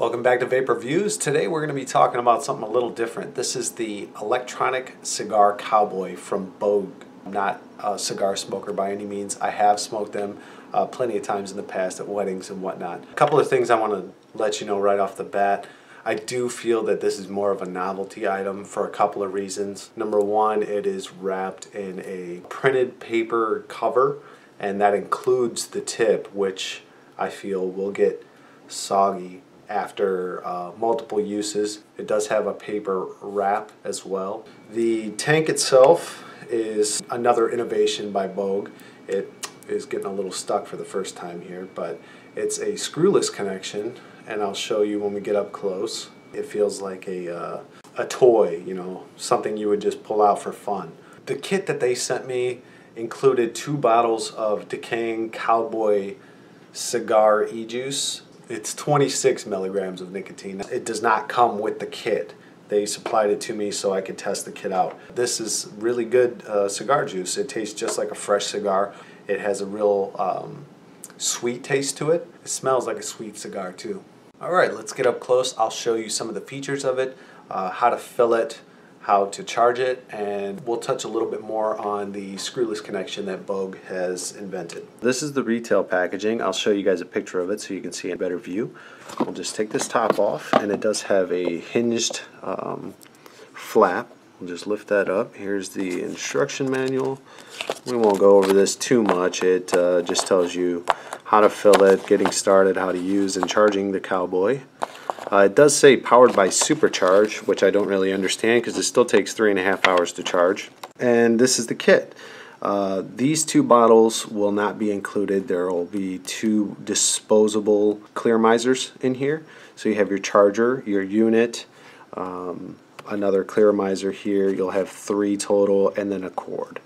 Welcome back to Vape Reviews. Today we're going to be talking about something a little different. This is the electronic cigar Cowboy from Boge. I'm not a cigar smoker by any means. I have smoked them plenty of times in the past at weddings and whatnot. A couple of things I want to let you know right off the bat. I do feel that this is more of a novelty item for a couple of reasons. Number one, it is wrapped in a printed paper cover, and that includes the tip, which I feel will get soggy after multiple uses. It does have a paper wrap as well. The tank itself is another innovation by Boge. It is getting a little stuck for the first time here, but it's a screwless connection, and I'll show you when we get up close. It feels like a toy, you know, something you would just pull out for fun. The kit that they sent me included 2 bottles of decaying Cowboy cigar e-juice. It's 26 milligrams of nicotine. It does not come with the kit. They supplied it to me so I could test the kit out. This is really good cigar juice. It tastes just like a fresh cigar. It has a real sweet taste to it. It smells like a sweet cigar too. Alright, let's get up close. I'll show you some of the features of it, how to fill it, how to charge it, and we'll touch a little bit more on the screwless connection that Boge has invented. This is the retail packaging. I'll show you guys a picture of it so you can see a better view. We'll just take this top off, and it does have a hinged flap. We'll just lift that up. Here's the instruction manual. We won't go over this too much. It just tells you how to fill it, getting started, how to use and charging the Cowboy. It does say powered by supercharge, which I don't really understand because it still takes 3.5 hours to charge. And this is the kit. These 2 bottles will not be included. There will be 2 disposable clear misers in here. So you have your charger, your unit, another clear miser here. You'll have 3 total, and then a cord.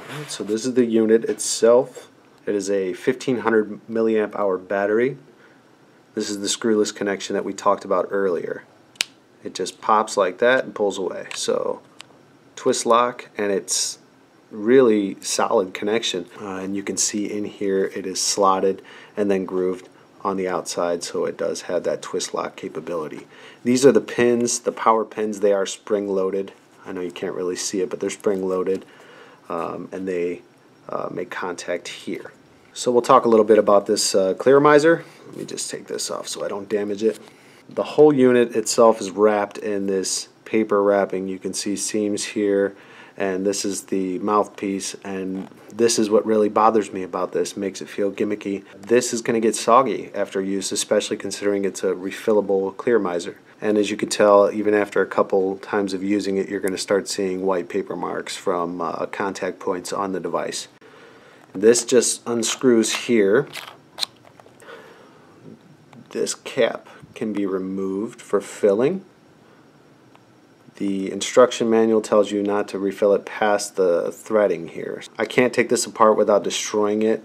Alright, so this is the unit itself. It is a 1500 milliamp hour battery. This is the screwless connection that we talked about earlier. It just pops like that and pulls away. So twist lock, and it's really solid connection. And you can see in here it is slotted and then grooved on the outside, so it does have that twist lock capability. These are the pins, the power pins. They are spring loaded. I know you can't really see it, but they're spring loaded, and they make contact here. So we'll talk a little bit about this clear miser. Let me just take this off so I don't damage it. The whole unit itself is wrapped in this paper wrapping. You can see seams here, and this is the mouthpiece, and this is what really bothers me about this, makes it feel gimmicky. This is going to get soggy after use, especially considering it's a refillable clear miser. And as you can tell, even after a couple times of using it, you're going to start seeing white paper marks from contact points on the device. This just unscrews here. This cap can be removed for filling. The instruction manual tells you not to refill it past the threading here. I can't take this apart without destroying it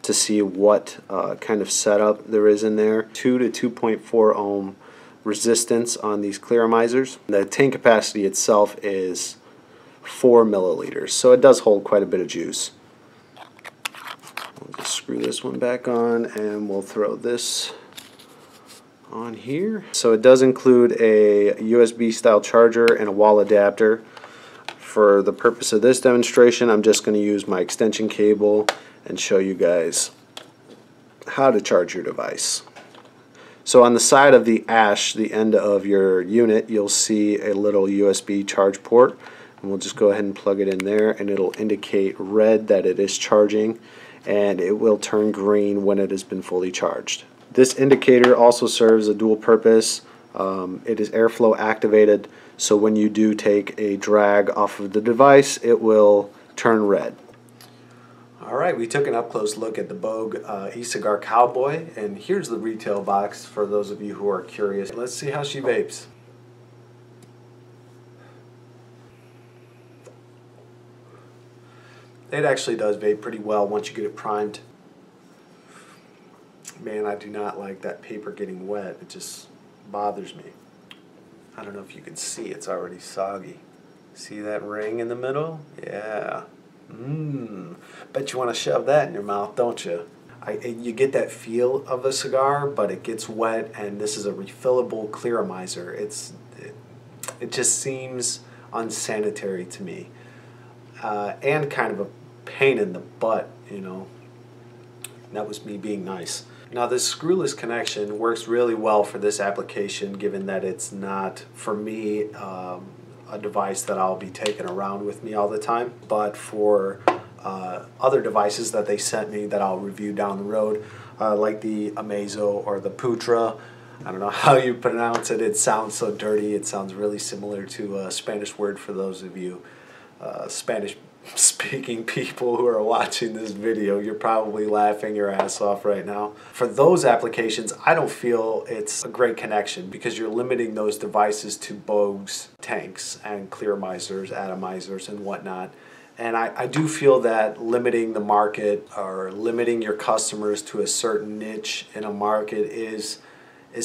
to see what kind of setup there is in there. 2 to 2.4 ohm resistance on these clear misers. The tank capacity itself is 4 milliliters, so it does hold quite a bit of juice. We'll just screw this one back on, and we'll throw this on here. So it does include a USB style charger and a wall adapter. For the purpose of this demonstration, I'm just going to use my extension cable and show you guys how to charge your device. So on the side of the ash, the end of your unit, you'll see a little USB charge port, and we'll just go ahead and plug it in there, and it'll indicate red that it is charging, and it will turn green when it has been fully charged. This indicator also serves a dual purpose. It is airflow activated, so when you do take a drag off of the device, it will turn red. Alright, we took an up-close look at the Boge e-cigar Cowboy, and here's the retail box for those of you who are curious. Let's see how she vapes. It actually does vape pretty well once you get it primed. Man, I do not like that paper getting wet. It just bothers me. I don't know if you can see, it's already soggy. See that ring in the middle? Yeah. Bet you want to shove that in your mouth, don't you? You get that feel of a cigar, but it gets wet, and this is a refillable clearomizer. It just seems unsanitary to me, and kind of a pain in the butt, you know. That was me being nice. Now this screwless connection works really well for this application, given that it's not, for me, a device that I'll be taking around with me all the time. But for other devices that they sent me that I'll review down the road, like the Amazo or the Putra, I don't know how you pronounce it. It sounds so dirty. It sounds really similar to a Spanish word for those of you Spanish speaking people who are watching this video. You're probably laughing your ass off right now. For those applications, I don't feel it's a great connection because you're limiting those devices to Boge's tanks and clearomizers, atomizers, and whatnot. And I do feel that limiting the market or limiting your customers to a certain niche in a market is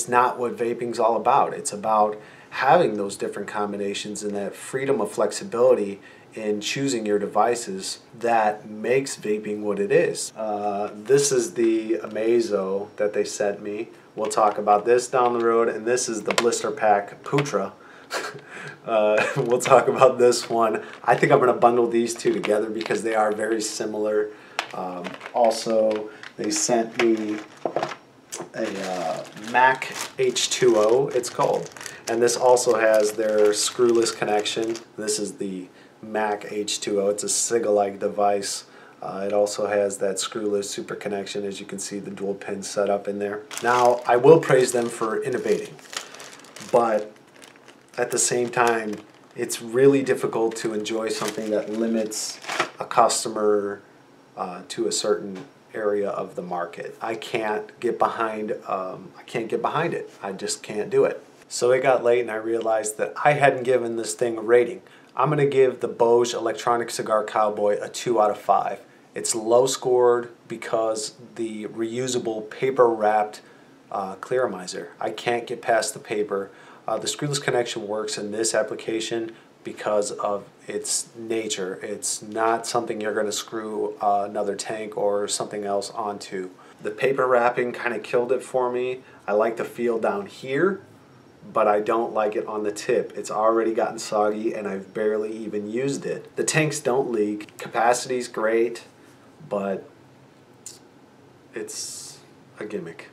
not what vaping's all about. It's about having those different combinations and that freedom of flexibility in choosing your devices that makes vaping what it is. This is the Amazo that they sent me. We'll talk about this down the road, and this is the blister pack Putra. We'll talk about this one. I think I'm going to bundle these two together because they are very similar. Also, they sent me a Mac H2O, it's called, and this also has their screwless connection. This is the Mac H2O. It's a SIGA-like device. It also has that screwless super connection, as you can see the dual pin setup in there. Now, I will praise them for innovating, but at the same time, it's really difficult to enjoy something that limits a customer to a certain area of the market. I can't get behind it. I just can't do it. So it got late and I realized that I hadn't given this thing a rating. I'm going to give the Boge Electronic Cigar Cowboy a 2 out of 5. It's low scored because the reusable paper wrapped clearomizer. I can't get past the paper. The screwless connection works in this application because of its nature. It's not something you're going to screw another tank or something else onto. The paper wrapping kind of killed it for me. I like the feel down here, but I don't like it on the tip. It's already gotten soggy and I've barely even used it. The tanks don't leak. Capacity's great, but it's a gimmick.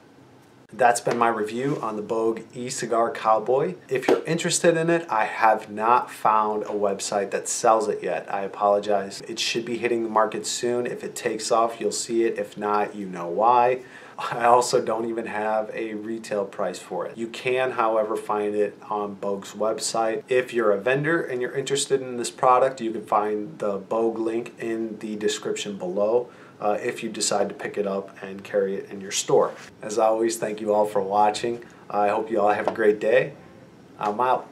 That's been my review on the Boge E-Cigar Cowboy. If you're interested in it, I have not found a website that sells it yet. I apologize. It should be hitting the market soon. If it takes off, you'll see it. If not, you know why. I also don't even have a retail price for it. You can, however, find it on Boge's website. If you're a vendor and you're interested in this product, you can find the Boge link in the description below if you decide to pick it up and carry it in your store. As always, thank you all for watching. I hope you all have a great day. I'm out.